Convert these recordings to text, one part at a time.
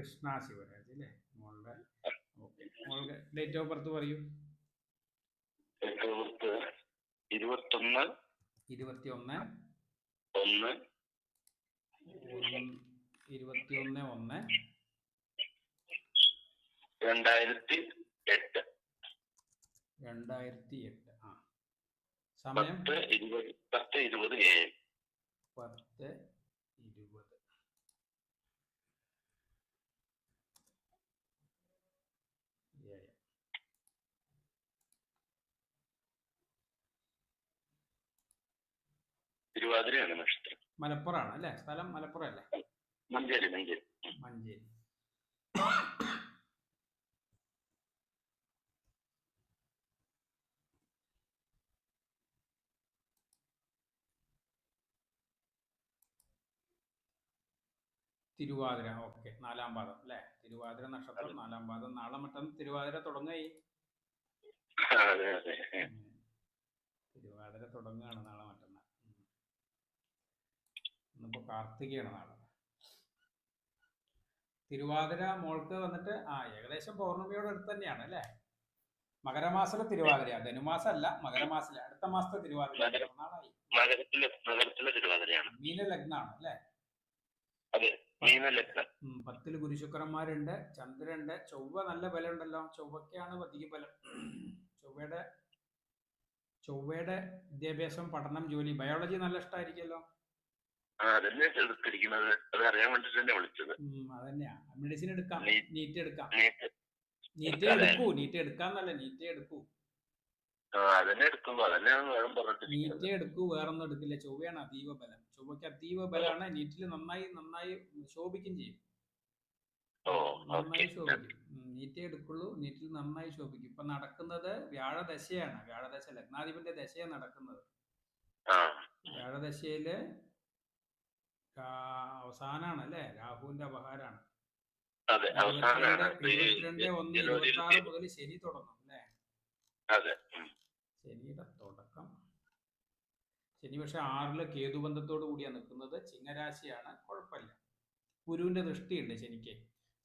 കൃഷ്ണ ശിവരാജ് അല്ലേ മോളുടെ? ഓക്കെ, മോളുടെ ഡേറ്റ് ഓഫ് ബർത്ത് പറയൂ. 21 21 1 21/1 2008. 2008. ആ, സമയം 10:20 AM. 10:20. തിരുവാതിരയാണ് നക്ഷത്രം. മലപ്പുറമാണ് അല്ലേ? സ്ഥലം മലപ്പുറം അല്ലേ? മഞ്ചേരി. മഞ്ചേരി. തിരുവാതിര. ഓക്കെ, 4-ാം പാദം അല്ലേ? തിരുവാതിര നക്ഷത്രം 4-ാം പാദം. നാളെ മറ്റന്ന് തിരുവാതിര തുടങ്ങായി. തിരുവാതിര തുടങ്ങുകയാണ് നാളെ മറ്റന്നാൾ. ഇന്നിപ്പോ കാർത്തികയാണ് നാളെ. തിരുവാതിര മോൾക്ക് വന്നിട്ട് ഏകദേശം പൗർണമിയോട് അടുത്ത് തന്നെയാണ് അല്ലേ? മകരമാസത്തിലെ തിരുവാതിര, ധനുമാസം അല്ല, മകരമാസത്തിലെ അടുത്ത മാസത്തെ തിരുവാതിര. മീനലഗ്നാണ് അല്ലേ? 10 ഗുരുശുക്രന്മാരുണ്ട്, ചന്ദ്രനുണ്ട്, ചൊവ്വ നല്ല ബലം ഉണ്ടല്ലോ. ചൊവ്വയ്ക്കാണ് അധിക ബലം. ചൊവ്വയുടെ വിദ്യാഭ്യാസം, പഠനം, ജോലി, ബയോളജി നല്ല ഇഷ്ടമായിരിക്കുമല്ലോ. അതന്നെയാ. മെഡിസിൻ എടുക്കാം, നീറ്റ് എടുക്കാം. നീറ്റ് എടുക്കാന്നല്ല, നീറ്റ് എടുക്കൂ. നീറ്റേ എടുക്കൂ, വേറൊന്നും എടുക്കില്ല. ചൊവ്വയാണ് അതീവ ബലം. ചൊവ്വയ്ക്ക് അതീവ ബലമാണ്. നീറ്റിൽ നന്നായി ശോഭിക്കും ചെയ്യും. നന്നായി ശോഭിക്കും. നീറ്റേ എടുക്കുള്ളൂ. നീറ്റിൽ നന്നായി ശോഭിക്കും. ഇപ്പൊ നടക്കുന്നത് വ്യാഴദശയാണ്. വ്യാഴദശ ലഗ്നാധിപന്റെ ദശയാണ് നടക്കുന്നത്. വ്യാഴദശയില് അവസാനാണ് അല്ലേ? രാഹുവിന്റെ അപഹാരാണ്. 22/1/26 മുതൽ ശനി തുടങ്ങും അല്ലേ? ശനിയുടെ തുടക്കം. ശനി പക്ഷെ 6-ല് കേതുബന്ധത്തോടു കൂടിയാണ് നിൽക്കുന്നത്. ചിങ്ങരാശിയാണ്, കുഴപ്പമില്ല. ഗുരുവിന്റെ ദൃഷ്ടിയുണ്ട് ശനിക്ക്.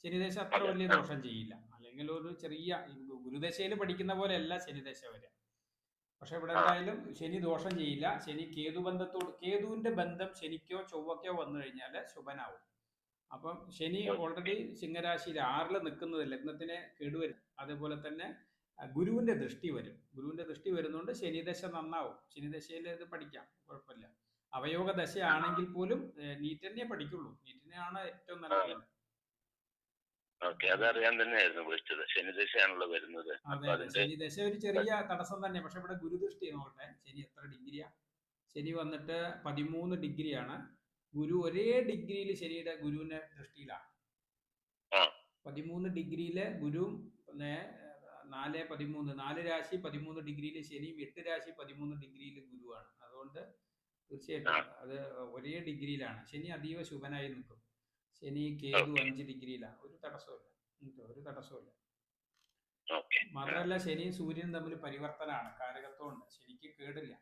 ശനിദശ അത്ര വലിയ ദോഷം ചെയ്യില്ല. അല്ലെങ്കിൽ ഒരു ചെറിയ ഗുരുദശയിൽ പഠിക്കുന്ന പോലെ അല്ല ശനിദശ വരെ. പക്ഷെ ഇവിടെ എന്തായാലും ശനി ദോഷം ചെയ്യില്ല. ശനി കേതുവിന്റെ ബന്ധം ശനിക്കോ ചൊവ്വക്കോ വന്നു കഴിഞ്ഞാൽ ശുഭനാവും. അപ്പം ശനി ഓൾറെഡി ചിങ്ങരാശിയിൽ 6-ല് നിൽക്കുന്നത് ലഗ്നത്തിനെ കേടുവരും. അതേപോലെ തന്നെ ഗുരുവിന്റെ ദൃഷ്ടി വരും. ഗുരുവിന്റെ ദൃഷ്ടി വരുന്നതുകൊണ്ട് ശനിദശ നന്നാവും. ശനിദശയിൽ ഇത് പഠിക്കാം, കുഴപ്പമില്ല. അവയോഗ ദശയാണെങ്കിൽ പോലും നീറ്റ് തന്നെ പഠിക്കുള്ളൂ. നീറ്റിനെയാണ് ഏറ്റവും നല്ലത്. ശനിദശ ഒരു ചെറിയ തടസ്സം തന്നെ. പക്ഷെ ഇവിടെ ഗുരുദൃഷ്ടി നോക്കട്ടെ. ശനി എത്ര ഡിഗ്രിയാ? ശനി വന്നിട്ട് 13 ഡിഗ്രിയാണ്. ഗുരു ഒരേ ഡിഗ്രിയിൽ ശനിയുടെ ഗുരുവിന്റെ ദൃഷ്ടിയിലാണ്. 13 ഡിഗ്രിയില് ഗുരു 4-13 4 രാശി 13 ഡിഗ്രിയിൽ ശനിയും, 8 രാശി 13 ഡിഗ്രിയിൽ ഗുരുവാണ്. അതുകൊണ്ട് തീർച്ചയായിട്ടും അത് ഒരേ ഡിഗ്രിയിലാണ്. ശനി അതീവ ശുഭനായി നിൽക്കും. ശനി കേതു 5 ഡിഗ്രിയിലാണ്. ഒരു തടസ്സമില്ല. മാത്രമല്ല ശനിയും സൂര്യനും തമ്മിൽ പരിവർത്തനമാണ്, കാരകത്വമുണ്ട്. ശനിക്ക് കേടില്ല.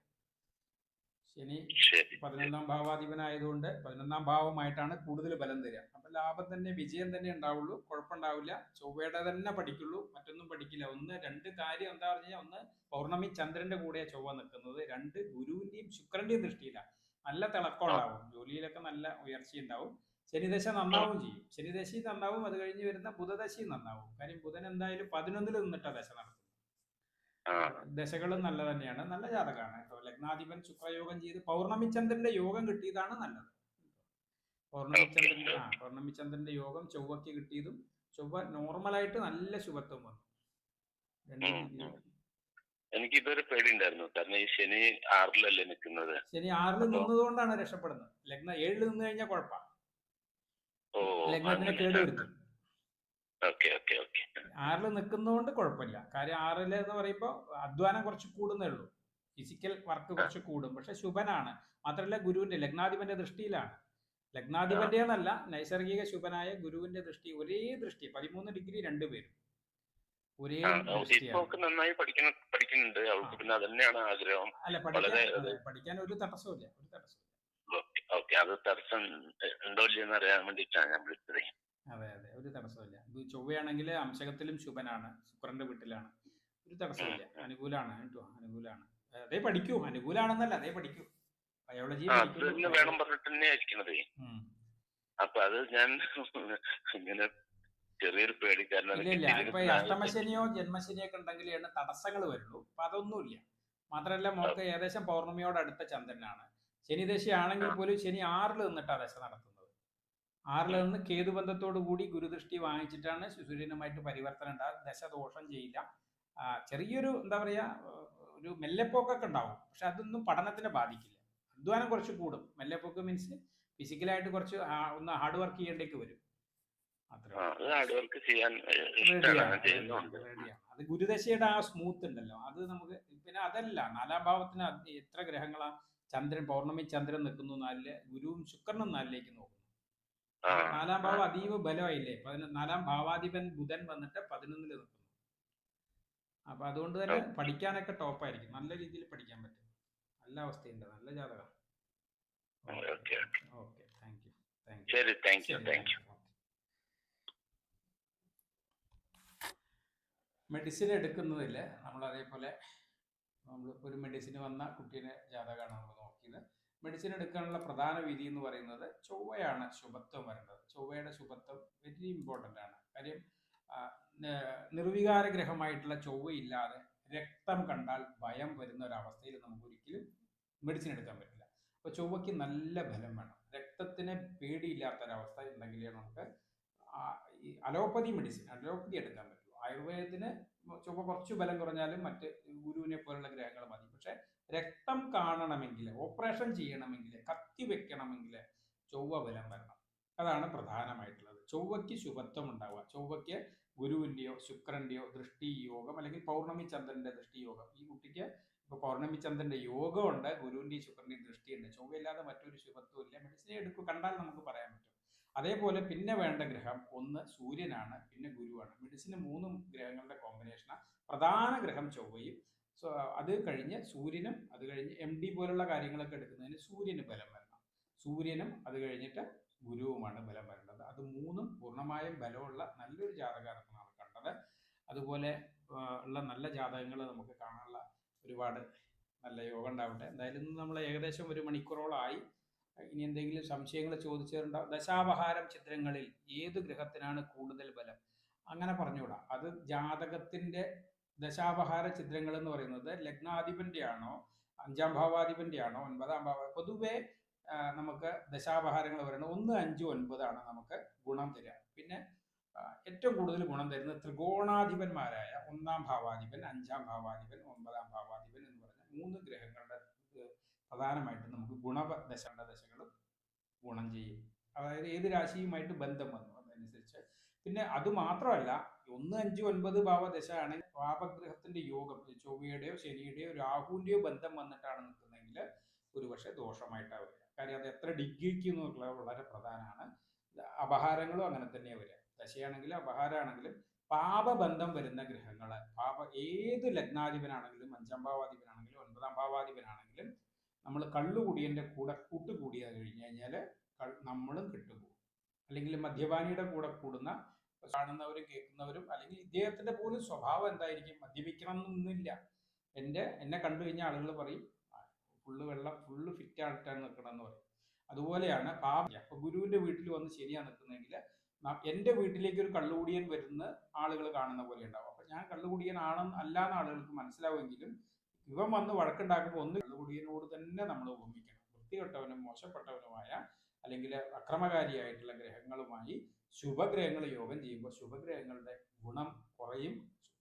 ശനി 11-ാം ഭാവാധിപനായതുകൊണ്ട് 11-ാം ഭാവമായിട്ടാണ് കൂടുതൽ ബലം തരിക. അപ്പൊ ലാഭം തന്നെ, വിജയം തന്നെ ഉണ്ടാവുള്ളൂ. കുഴപ്പമുണ്ടാവില്ല. ചൊവ്വയുടെ തന്നെ പഠിക്കുള്ളൂ, മറ്റൊന്നും പഠിക്കില്ല. 2 കാര്യം എന്താ പറഞ്ഞാൽ, 1 പൗർണമി ചന്ദ്രന്റെ കൂടെ ചൊവ്വ നിൽക്കുന്നത്. 2 ഗുരുവിന്റെയും ശുക്രന്റെയും ദൃഷ്ടിയില്ല. നല്ല തിളക്കം ഉണ്ടാവും, ജോലിയിലൊക്കെ നല്ല ഉയർച്ച ഉണ്ടാവും. ശനിദശ നന്നാവും ചെയ്യും. ശനിദശയും നന്നാവും. അത് കഴിഞ്ഞ് വരുന്ന ബുധദശയും നന്നാവും. കാര്യം ബുധൻ എന്തായാലും 11-ൽ നിന്നിട്ടാ ദശ നടത്തുന്നത്. ദശകളും നല്ല തന്നെയാണ്. നല്ല ജാതകമാണ് കേട്ടോ. ലഗ്നാധിപൻ ശുക്രയോഗം ചെയ്ത് പൗർണമി ചന്ദ്രന്റെ യോഗം കിട്ടിയതാണ് നല്ലത്. പൗർണമി ചന്ദ്രന്റെ യോഗം ചൊവ്വയ്ക്ക് കിട്ടിയതും, ചൊവ്വ നോർമലായിട്ട് നല്ല ശുഭത്വം വന്നു. എനിക്ക് ഇതൊരു പേടി ഉണ്ടായിരുന്നു. കാരണം ഈ ശനി 6-ലല്ലേ നിൽക്കുന്നത്. ശനി 6-ൽ നിന്നതുകൊണ്ടാണ് രക്ഷപ്പെടുന്നത്. ലഗ്നം 7-ൽ നിന്ന് കഴിഞ്ഞാൽ കുഴപ്പമാണ്. ലഗ്നത്തിനെ കേടുവരുത്തും. 6-ൽ നിൽക്കുന്നതുകൊണ്ട് കുഴപ്പമില്ല. കാര്യം 6-ൽ എന്ന് പറയുമ്പോൾ അധ്വാനം കുറച്ച് കൂടുന്നേ ഉള്ളൂ. ഫിസിക്കൽ വർക്ക് കുറച്ച് കൂടും. പക്ഷെ ശുഭനാണ്. മാത്രമല്ല ഗുരുവിന്റെ ലഗ്നാധിപന്റെ ദൃഷ്ടിയിലാണ്. ലഗ്നാധിപന്റെ എന്നല്ല, നൈസർഗിക ശുഭനായ ഗുരുവിന്റെ ദൃഷ്ടി. ഒരേ ദൃഷ്ടി 13 ഡിഗ്രി രണ്ടുപേരും ഒരേ നന്നായി പഠിക്കുന്നുണ്ട്. അല്ല, പഠിക്കാൻ ഒരു തടസ്സമില്ല. അതെ, ഒരു ചൊവ്വയാണെങ്കിൽ അംശകത്തിലും ശുഭനാണ്, ശുക്രന്റെ വീട്ടിലാണ്. ഒരു തടസ്സമില്ല, അനുകൂലമാണ് കേട്ടോ, അനുകൂലമാണ്. അതേ പഠിക്കൂ, അനുകൂലാണെന്നല്ല, അതേ പഠിക്കൂ, ബയോളജി അത് പഠിക്കുന്നു. തന്നെ വേണം പറഞ്ഞിട്ട് തന്നെ ആയിരിക്കണത്. അപ്പൊ അത് ഞാൻ ഇങ്ങനെ ചെറിയൊരു പേടിക്കാരനാണ്. ഇല്ല ഇപ്പൊ ഈ അഷ്ടമശനിയോ ജന്മശനിയോ ഒക്കെ ഉണ്ടെങ്കിലാണ് തടസ്സങ്ങൾ വരുള്ളൂ. അപ്പൊ അതൊന്നുമില്ല. മാത്രമല്ല മോക്ക് ഏകദേശം പൗർണമിയോട് അടുത്ത ചന്ദ്രനാണ്. ശനിദശയാണെങ്കിൽ പോലും ശനി 6 നിന്നിട്ടാണ് ദശ നടത്തുന്നത്. 6 നിന്ന് കേതുബന്ധത്തോടു കൂടി ഗുരുദൃഷ്ടി വാങ്ങിച്ചിട്ടാണ് സൂര്യനുമായിട്ട് പരിവർത്തനം ഉണ്ടാകുക. ദശ ദോഷം ചെയ്യില്ല. ചെറിയൊരു എന്താ പറയാ, ഒരു മെല്ലെപ്പോക്കൊക്കെ ഉണ്ടാവും. പക്ഷെ അതൊന്നും പഠനത്തിനെ ബാധിക്കില്ല. അധ്വാനം കുറച്ച് കൂടും. മെല്ലെപ്പോക്ക് മീൻസ് ഫിസിക്കലായിട്ട് കുറച്ച് ഒന്ന് ഹാർഡ് വർക്ക് ചെയ്യേണ്ടേക്ക് വരും. ഹാർഡ് വർക്ക് ചെയ്യാൻ റെഡിയാണ്. അത് ഗുരുദശയുടെ ആ സ്മൂത്ത് ഉണ്ടല്ലോ, അത് നമുക്ക്. പിന്നെ അതല്ല, 4ാം ഭാവത്തിന് എത്ര ഗ്രഹങ്ങളാ? ചന്ദ്രൻ, പൗർണമി ചന്ദ്രൻ നിൽക്കുന്നു 4-ല്, ഗുരുവും ശുക്രനും 4-ലേക്ക് നോക്കുന്നു. 4ാം ഭാവം അതീവ ബലമായില്ലേ. 4ാം ഭാവാധിപൻ ബുധൻ വന്നിട്ട് 11-ല് നിൽക്കുന്നു. അപ്പൊ അതുകൊണ്ട് തന്നെ പഠിക്കാനൊക്കെ ടോപ്പായിരിക്കും, നല്ല രീതിയിൽ പഠിക്കാൻ പറ്റും. നല്ല അവസ്ഥയുണ്ട്, നല്ല ജാതകം. Okay, thank you. മെഡിസിൻ എടുക്കുന്നതിൽ നമ്മൾ അതേപോലെ നമ്മളിപ്പോൾ ഒരു മെഡിസിന് വന്ന കുട്ടീനെ ജാതകമാണ് നമ്മൾ നോക്കിയത്. മെഡിസിൻ എടുക്കാനുള്ള പ്രധാന വിധി എന്ന് പറയുന്നത് ചൊവ്വയാണ് ശുഭത്വം വരേണ്ടത്. ചൊവ്വയുടെ ശുഭത്വം വെരി ഇമ്പോർട്ടൻ്റ് ആണ്. കാര്യം നിർവികാര ഗ്രഹമായിട്ടുള്ള ചൊവ്വയില്ലാതെ രക്തം കണ്ടാൽ ഭയം വരുന്ന ഒരവസ്ഥയിൽ നമുക്ക് ഒരിക്കലും മെഡിസിൻ എടുക്കാൻ പറ്റില്ല. അപ്പോൾ ചൊവ്വയ്ക്ക് നല്ല ബലം വേണം. രക്തത്തിന് പേടിയില്ലാത്തൊരവസ്ഥ ഉണ്ടെങ്കിലേ നമുക്ക് ഈ അലോപ്പതി എടുക്കാൻ പറ്റും. ആയുർവേദത്തിന് ചൊവ്വ കുറച്ച് ബലം കുറഞ്ഞാലും മറ്റ് ഗുരുവിനെ പോലുള്ള ഗ്രഹങ്ങൾ മതി. പക്ഷെ രക്തം കാണണമെങ്കിൽ, ഓപ്പറേഷൻ ചെയ്യണമെങ്കിൽ, കത്തി വെക്കണമെങ്കിൽ ചൊവ്വ ബലം വരണം. അതാണ് പ്രധാനമായിട്ടുള്ളത്. ചൊവ്വയ്ക്ക് ശുഭത്വം ഉണ്ടാവുക, ചൊവ്വയ്ക്ക് ഗുരുവിൻ്റെയോ ശുക്രൻ്റെയോ ദൃഷ്ടി യോഗം, അല്ലെങ്കിൽ പൗർണമി ചന്ദ്രൻ്റെ ദൃഷ്ടി യോഗം. ഈ കുട്ടിക്ക് ഇപ്പോൾ പൗർണമി ചന്ദ്രൻ്റെ യോഗമുണ്ട്, ഗുരുവിൻ്റെയും ശുക്രൻ്റെയും ദൃഷ്ടിയുണ്ട്. ചൊവ്വയില്ലാതെ മറ്റൊരു ശുഭത്വം ഇല്ല. മെഡിസിനെ എടുക്കും, കണ്ടാൽ നമുക്ക് പറയാൻ പറ്റും. അതേപോലെ പിന്നെ വേണ്ട ഗ്രഹം ഒന്ന് സൂര്യനാണ്, പിന്നെ ഗുരുവാണ്. മെഡിസിന് 3 ഗ്രഹങ്ങളുടെ കോമ്പിനേഷനാണ്. പ്രധാന ഗ്രഹം ചൊവ്വയും, അത് കഴിഞ്ഞ് സൂര്യനും, അത് കഴിഞ്ഞ് MD പോലുള്ള കാര്യങ്ങളൊക്കെ എടുക്കുന്നതിന് സൂര്യന് ബലം വരണം. സൂര്യനും അത് കഴിഞ്ഞിട്ട് ഗുരുവുമാണ് ബലം വരേണ്ടത്. അത് 3ഉം പൂർണ്ണമായും ബലമുള്ള നല്ലൊരു ജാതകമാണ് കണ്ടത്. അതുപോലെ ഉള്ള നല്ല ജാതകങ്ങൾ നമുക്ക് കാണാനുള്ള ഒരുപാട് നല്ല യോഗം ഉണ്ടാവട്ടെ. എന്തായാലും നമ്മൾ ഏകദേശം 1 മണിക്കൂറോളമായി. ഇനി എന്തെങ്കിലും സംശയങ്ങൾ ചോദിച്ചിട്ടുണ്ടാവും. ദശാവഹാരം ചിത്രങ്ങളിൽ ഏത് ഗ്രഹത്തിനാണ് കൂടുതൽ ബലം അങ്ങനെ പറഞ്ഞുകൂടാ. അത് ജാതകത്തിന്റെ ദശാവഹാര ചിത്രങ്ങൾ എന്ന് പറയുന്നത് ലഗ്നാധിപന്റെ ആണോ, 5ാം ഭാവാധിപന്റെ ആണോ, 9ാം ഭാവ, പൊതുവെ നമുക്ക് ദശാവഹാരങ്ങൾ പറയുന്നത് 1, 5, 9 നമുക്ക് ഗുണം തരിക. പിന്നെ ഏറ്റവും കൂടുതൽ ഗുണം തരുന്നത് ത്രികോണാധിപന്മാരായ 1ാം ഭാവാധിപൻ, 5ാം ഭാവാധിപൻ, 9ാം ഭാവാധിപൻ എന്ന് പറഞ്ഞ 3 ഗ്രഹങ്ങളുടെ പ്രധാനമായിട്ടും നമുക്ക് ദശകളും ഗുണം ചെയ്യും. അതായത് ഏത് രാശിയുമായിട്ട് ബന്ധം വന്നു അതനുസരിച്ച്. പിന്നെ അത് മാത്രമല്ല, 1, 5, 9 ഭാവദശ ആണെങ്കിൽ പാപഗ്രഹത്തിന്റെ യോഗം, ചൊവ്വയുടെയോ ശനിയുടെയോ രാഹുവിന്റെയോ ബന്ധം വന്നിട്ടാണ് നിൽക്കുന്നതെങ്കിൽ ഒരുപക്ഷെ ദോഷമായിട്ടാണ് വരിക. കാര്യം അത് എത്ര ഡിഗ്രിക്ക് എന്നുള്ളത് വളരെ പ്രധാനമാണ്. അപഹാരങ്ങളും അങ്ങനെ തന്നെ വരിക. ദശയാണെങ്കിലും അപഹാരമാണെങ്കിലും പാപബന്ധം വരുന്ന ഗ്രഹങ്ങള്, ഏത് ലഗ്നാധിപനാണെങ്കിലും, 5ാം ഭാവാധിപനാണെങ്കിലും, 9ാം ഭാവാധിപനാണെങ്കിലും, നമ്മൾ കള്ളുകുടിയന്റെ കൂടെ കൂട്ടുകൂടിയ കഴിഞ്ഞു കഴിഞ്ഞാൽ നമ്മളും കെട്ടുപോകും. അല്ലെങ്കിൽ മദ്യപാനിയുടെ കൂടെ കൂടുന്ന കാണുന്നവരും കേൾക്കുന്നവരും, അല്ലെങ്കിൽ ഇദ്ദേഹത്തിന്റെ പോലും സ്വഭാവം എന്തായിരിക്കും, മദ്യപിക്കണം എന്നൊന്നുമില്ല. എന്നെ കണ്ടു കഴിഞ്ഞ ആളുകൾ പറയും ഫുള്ള് വെള്ളം, ഫുള്ള് ഫിറ്റ് ആയിട്ടാണ് നിൽക്കണമെന്ന് പറയും. അതുപോലെയാണ് അപ്പൊ ഗുരുവിന്റെ വീട്ടിൽ വന്ന് ശരിയാ നിൽക്കുന്നതെങ്കിൽ എൻ്റെ വീട്ടിലേക്ക് ഒരു കള്ളുകുടിയൻ വരുന്ന ആളുകൾ കാണുന്ന പോലെ ഉണ്ടാവും. അപ്പൊ ഞാൻ കള്ളുകുടിയൻ അല്ലാന്ന് ആളുകൾക്ക് മനസ്സിലാവുമെങ്കിലും ഇവൻ വന്ന് വഴക്കുണ്ടാക്കുമ്പോൾ ഒന്ന് കള്ളുകുടിയനോട് തന്നെ നമ്മൾ ഉപമിക്കണം. വൃത്തികെട്ടവനും മോശപ്പെട്ടവനുമായ അല്ലെങ്കിൽ അക്രമകാരിയായിട്ടുള്ള ഗ്രഹങ്ങളുമായി ശുഭഗ്രഹങ്ങൾ യോഗം ചെയ്യുമ്പോൾ ശുഭഗ്രഹങ്ങളുടെ ഗുണം കുറയും.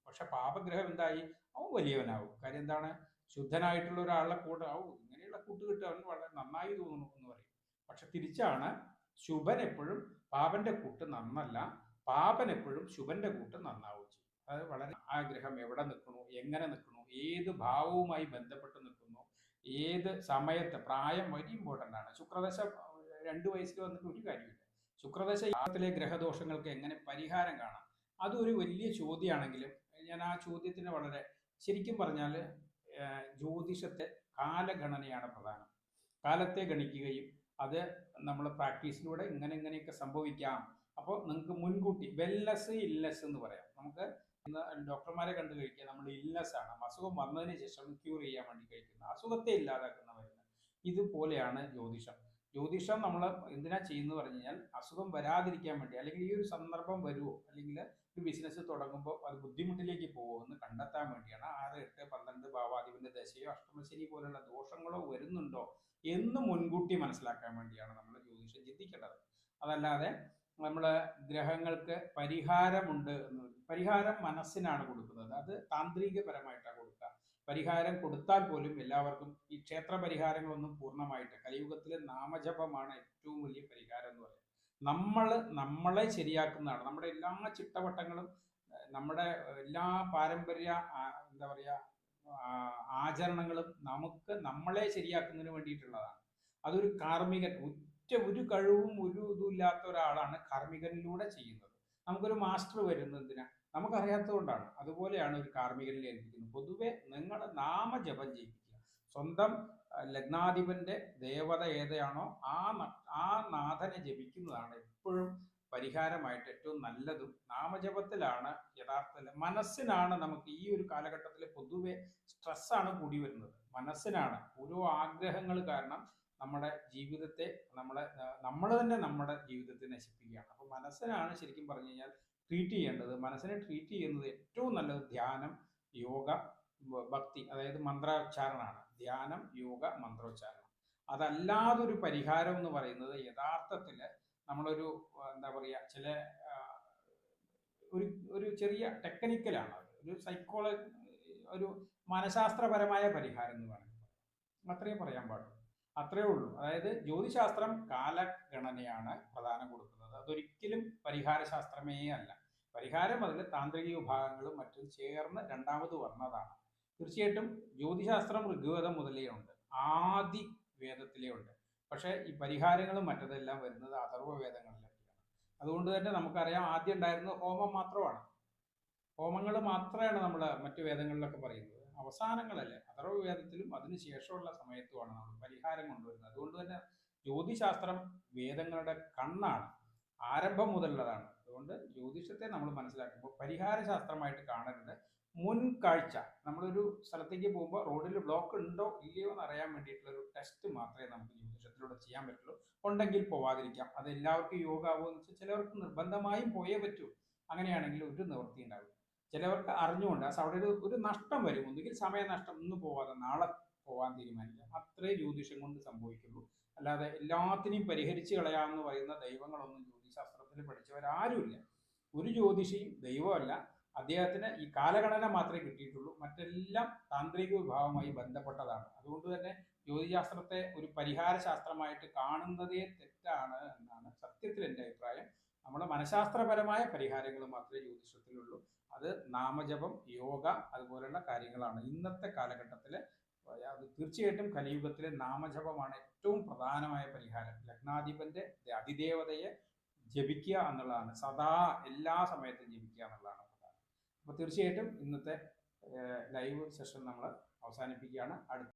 പക്ഷെ പാപഗ്രഹം എന്തായി, അവൻ വലിയവനാവും. കാര്യം എന്താണ്, ശുദ്ധനായിട്ടുള്ള ഒരാളുടെ കൂടെ ഇങ്ങനെയുള്ള കൂട്ടുകെട്ട് അവൻ വളരെ നന്നായി തോന്നുന്നു എന്ന് പറയും. പക്ഷെ തിരിച്ചാണ്, ശുഭൻ എപ്പോഴും പാപന്റെ കൂട്ട് നന്നല്ല, പാപൻ എപ്പോഴും ശുഭന്റെ കൂട്ട് നന്നാവും ചെയ്യും. അത് വളരെ, ആ ഗ്രഹം എവിടെ നിൽക്കുന്നു, എങ്ങനെ നിൽക്കുന്നു, ഏത് ഭാവവുമായി ബന്ധപ്പെട്ട് നിൽക്കുന്നു, ഏത് സമയത്ത്, പ്രായം വെരി ഇമ്പോർട്ടൻ്റ് ആണ്. ശുക്രദശ 2 വയസ്സിൽ വന്നിട്ട് ഒരു കാര്യമില്ല. ശുക്രദശ യാത്രത്തിലെ ഗ്രഹദോഷങ്ങൾക്ക് എങ്ങനെ പരിഹാരം കാണാം, അതൊരു വലിയ ചോദ്യമാണെങ്കിലും ഞാൻ ആ ചോദ്യത്തിന് വളരെ, ശരിക്കും പറഞ്ഞാൽ ജ്യോതിഷത്തെ കാലഗണനയാണ് പ്രധാനം. കാലത്തെ ഗണിക്കുകയും അത് നമ്മൾ പ്രാക്ടീസിലൂടെ ഇങ്ങനെയൊക്കെ സംഭവിക്കാം അപ്പോൾ നിങ്ങൾക്ക് മുൻകൂട്ടി വെൽനെസ് ഇൽനെസ് എന്ന് പറയാം. നമുക്ക് ഇന്ന് ഡോക്ടർമാരെ കണ്ടു കഴിക്കുക നമ്മൾ ഇൽനെസ് ആണ്, അസുഖം വന്നതിന് ശേഷം ക്യൂർ ചെയ്യാൻ വേണ്ടി കഴിക്കുന്ന, അസുഖത്തെ ഇല്ലാതാക്കുന്ന മരുന്ന്. ഇതുപോലെയാണ് ജ്യോതിഷം. ജ്യോതിഷം നമ്മൾ എന്തിനാ ചെയ്യുന്നത് പറഞ്ഞു കഴിഞ്ഞാൽ അസുഖം വരാതിരിക്കാൻ വേണ്ടി, അല്ലെങ്കിൽ ഈ ഒരു സന്ദർഭം വരുമോ, അല്ലെങ്കിൽ ഒരു ബിസിനസ് തുടങ്ങുമ്പോൾ അത് ബുദ്ധിമുട്ടിലേക്ക് പോകുമോ എന്ന് കണ്ടെത്താൻ വേണ്ടിയാണ്. 6, 8, 12 ഭാവാധിപന്റെ ദശയോ അഷ്ടമശനി പോലുള്ള ദോഷങ്ങളോ വരുന്നുണ്ടോ എന്ന് മുൻകൂട്ടി മനസ്സിലാക്കാൻ വേണ്ടിയാണ് നമ്മൾ ജ്യോതിഷം ചിന്തിക്കേണ്ടത്. അതല്ലാതെ നമ്മൾ ഗ്രഹങ്ങൾക്ക് പരിഹാരമുണ്ട് എന്ന്, പരിഹാരം മനസ്സിനാണ് കൊടുക്കുന്നത്, അത് താന്ത്രികപരമായിട്ടാണ് കൊടുക്കുക. പരിഹാരം കൊടുത്താൽ പോലും എല്ലാവർക്കും ഈ ക്ഷേത്ര പരിഹാരങ്ങളൊന്നും പൂർണ്ണമായിട്ട്, കലിയുഗത്തിലെ നാമജപമാണ് ഏറ്റവും വലിയ പരിഹാരം എന്ന് പറയുന്നത്. നമ്മളെ ശരിയാക്കുന്നതാണ്. നമ്മുടെ എല്ലാ ചിട്ടവട്ടങ്ങളും, നമ്മുടെ എല്ലാ പാരമ്പര്യ എന്താ പറയുക ആചരണങ്ങളും നമ്മളെ ശരിയാക്കുന്നതിന് വേണ്ടിയിട്ടുള്ളതാണ്. അതൊരു കാർമ്മികൻ, ഒരു കഴിവും ഒരു ഇതും ഇല്ലാത്ത ഒരാളാണ് കാർമ്മികനിലൂടെ ചെയ്യുന്നത്. നമുക്കൊരു മാസ്റ്റർ വരുന്നത് എന്തിനാ? നമുക്കറിയാത്തതുകൊണ്ടാണ്. അതുപോലെയാണ് ഒരു കാർമ്മികനിൽ ഏൽപ്പിക്കുന്നത്. പൊതുവെ നിങ്ങൾ നാമജപം ചെയ്യിപ്പിക്കുക. സ്വന്തം ലഗ്നാധിപന്റെ ദേവത ഏതാണോ ആ നാഥനെ ജപിക്കുന്നതാണ് എപ്പോഴും പരിഹാരമായിട്ട് ഏറ്റവും നല്ലതും. നാമജപത്തിലാണ് യഥാർത്ഥത്തിൽ മനസ്സിനാണ് നമുക്ക് ഈ ഒരു കാലഘട്ടത്തിൽ പൊതുവെ സ്ട്രെസ്സാണ് കൂടി വരുന്നത്. മനസ്സിനാണ് ഓരോ ആഗ്രഹങ്ങൾ കാരണം നമ്മുടെ ജീവിതത്തെ നമ്മൾ തന്നെ നമ്മുടെ ജീവിതത്തെ നശിപ്പിക്കുകയാണ്. അപ്പോൾ മനസ്സിനാണ് ശരിക്കും പറഞ്ഞു കഴിഞ്ഞാൽ ട്രീറ്റ് ചെയ്യേണ്ടത്. മനസ്സിനെ ട്രീറ്റ് ചെയ്യുന്നത് ഏറ്റവും നല്ലത് ധ്യാനം, യോഗ, ഭക്തി, അതായത് മന്ത്രോച്ചാരണമാണ്. ധ്യാനം, യോഗ, മന്ത്രോച്ചാരണം. അതല്ലാതൊരു പരിഹാരം എന്ന് പറയുന്നത് യഥാർത്ഥത്തിൽ നമ്മളൊരു എന്താ പറയുക ഒരു ചെറിയ ടെക്നിക്കലാണ്. ഒരു ഒരു മനഃശാസ്ത്രപരമായ പരിഹാരം എന്ന് വേണമെങ്കിൽ അത്രയും പറയാൻ പാടുള്ളൂ. അത്രേ ഉള്ളൂ. അതായത് ജ്യോതിശാസ്ത്രം കാലഗണനയാണ് പ്രധാനം കൊടുക്കുന്നത്. അതൊരിക്കലും പരിഹാരശാസ്ത്രമേ അല്ല. പരിഹാരം അതിൽ താന്ത്രിക വിഭാഗങ്ങളും മറ്റും ചേർന്ന് രണ്ടാമത് വന്നതാണ്. തീർച്ചയായിട്ടും ജ്യോതിശാസ്ത്രം ഋഗ്വേദം മുതലേ ഉണ്ട്, ആദി വേദത്തിലേ ഉണ്ട്. പക്ഷേ ഈ പരിഹാരങ്ങളും മറ്റതെല്ലാം വരുന്നത് അഥർവ വേദങ്ങളിലൊക്കെയാണ്. അതുകൊണ്ട് തന്നെ നമുക്കറിയാം ആദ്യം ഉണ്ടായിരുന്നത് ഹോമം മാത്രമാണ്. ഹോമങ്ങൾ മാത്രമാണ് നമ്മൾ മറ്റു വേദങ്ങളിലൊക്കെ പറയുന്നത്. അവസാനങ്ങളല്ലേ അഥർവ വേദത്തിലും അതിന് ശേഷമുള്ള സമയത്തുമാണ് നമ്മൾ പരിഹാരം കൊണ്ടുവരുന്നത്. അതുകൊണ്ട് തന്നെ ജ്യോതിശാസ്ത്രം വേദങ്ങളുടെ കണ്ണാണ്, ആരംഭം മുതലുള്ളതാണ്. അതുകൊണ്ട് ജ്യോതിഷത്തെ നമ്മൾ മനസ്സിലാക്കുമ്പോൾ പരിഹാരശാസ്ത്രമായിട്ട് കാണരുത്. മുൻകാഴ്ച, നമ്മളൊരു സ്ഥലത്തേക്ക് പോകുമ്പോൾ റോഡിൽ ബ്ലോക്ക് ഉണ്ടോ ഇല്ലയോ എന്ന് അറിയാൻ വേണ്ടിയിട്ടുള്ളൊരു ടെസ്റ്റ് മാത്രമേ നമുക്ക് ജ്യോതിഷത്തിലൂടെ ചെയ്യാൻ പറ്റുള്ളൂ. ഉണ്ടെങ്കിൽ പോവാതിരിക്കാം. അത് എല്ലാവർക്കും യോഗാവോ എന്ന് വെച്ചാൽ ചിലവർക്ക് നിർബന്ധമായും പോയേ പറ്റൂ. അങ്ങനെയാണെങ്കിൽ ഒരു നിവൃത്തി ഉണ്ടാവില്ല. ചിലവർക്ക് അറിഞ്ഞുകൊണ്ട് അവിടെ ഒരു നഷ്ടം വരും. ഒന്നുകിൽ സമയനഷ്ടം, ഇന്ന് പോവാതെ നാളെ പോകാൻ തീരുമാനിക്കാം. അത്രേ ജ്യോതിഷം കൊണ്ട് സംഭവിക്കുള്ളൂ. അല്ലാതെ എല്ലാത്തിനെയും പരിഹരിച്ച് കളയാമെന്ന് പറയുന്ന ദൈവങ്ങളൊന്നും ജ്യോതിശാസ്ത്രത്തിൽ പഠിച്ചവരാരുമില്ല. ഒരു ജ്യോതിഷിയും ദൈവമല്ല. അദ്ദേഹത്തിന് ഈ കാലഗണന മാത്രമേ കിട്ടിയിട്ടുള്ളൂ. മറ്റെല്ലാം താന്ത്രിക വിഭാഗവുമായി ബന്ധപ്പെട്ടതാണ്. അതുകൊണ്ട് തന്നെ ജ്യോതിശാസ്ത്രത്തെ ഒരു പരിഹാരശാസ്ത്രമായിട്ട് കാണുന്നതേ തെറ്റാണ് എന്നാണ് സത്യത്തിൽ എൻ്റെ അഭിപ്രായം. നമ്മുടെ മനഃശാസ്ത്രപരമായ പരിഹാരങ്ങൾ മാത്രമേ ജ്യോതിഷത്തിലുള്ളൂ. അത് നാമജപം, യോഗ, അതുപോലുള്ള കാര്യങ്ങളാണ് ഇന്നത്തെ കാലഘട്ടത്തിൽ. അത് തീർച്ചയായിട്ടും കലിയുഗത്തിലെ നാമജപമാണ് ഏറ്റവും പ്രധാനമായ പരിഹാരം. ലഗ്നാധിപന്റെ അതിദേവതയെ ജപിക്കുക എന്നുള്ളതാണ്, സദാ എല്ലാ സമയത്തും ജപിക്കുക എന്നുള്ളതാണ് പ്രധാനം. അപ്പോൾ തീർച്ചയായിട്ടും ഇന്നത്തെ ലൈവ് സെഷൻ നമ്മൾ അവസാനിപ്പിക്കുകയാണ്. അടുത്ത